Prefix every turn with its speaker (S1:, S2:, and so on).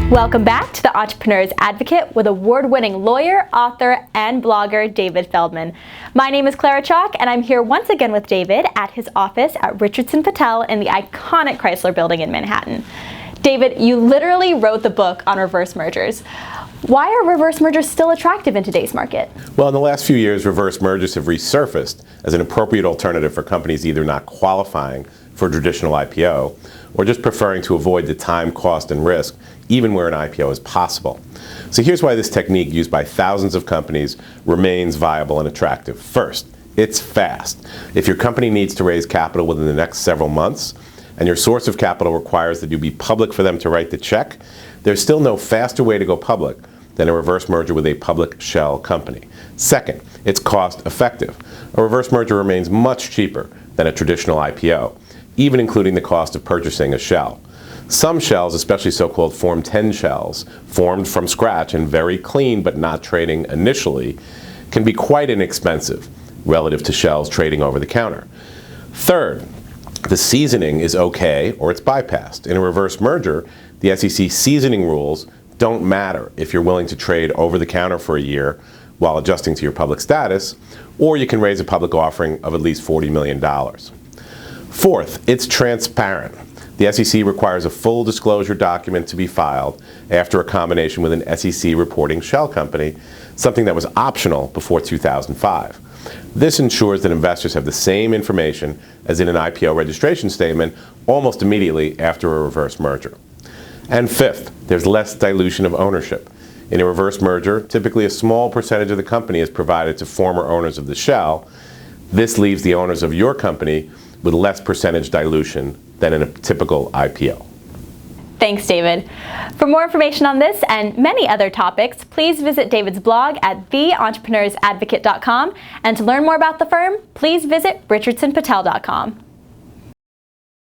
S1: Welcome back to the Entrepreneur's Advocate with award-winning lawyer, author, and blogger David Feldman. My name is Clara and I'm here once again with David at his office at Richardson Patel in the iconic Chrysler Building in Manhattan. David, you literally wrote the book on reverse mergers. Why are reverse mergers still attractive in today's market?
S2: Well, in the last few years, reverse mergers have resurfaced as an appropriate alternative for companies either not qualifying for a traditional IPO or just preferring to avoid the time, cost, and risk, even where an IPO is possible. So here's why this technique used by thousands of companies remains viable and attractive. First, it's fast. If your company needs to raise capital within the next several months, and your source of capital requires that you be public for them to write the check, there's still no faster way to go public than a reverse merger with a public shell company. Second, it's cost effective. A reverse merger remains much cheaper than a traditional IPO, even including the cost of purchasing a shell. Some shells, especially so-called Form 10 shells, formed from scratch and very clean but not trading initially, can be quite inexpensive relative to shells trading over the counter. Third, the seasoning is okay or it's bypassed. In a reverse merger, the SEC seasoning rules don't matter if you're willing to trade over the counter for a year while adjusting to your public status, or you can raise a public offering of at least $40 million. Fourth, it's transparent. The SEC requires a full disclosure document to be filed after a combination with an SEC reporting shell company, something that was optional before 2005. This ensures that investors have the same information as in an IPO registration statement almost immediately after a reverse merger. And fifth, there's less dilution of ownership. In a reverse merger, typically a small percentage of the company is provided to former owners of the shell. This leaves the owners of your company with less percentage dilution than in a typical IPO.
S1: Thanks, David. For more information on this and many other topics, please visit David's blog at theentrepreneursadvocate.com. And to learn more about the firm, please visit richardsonpatel.com.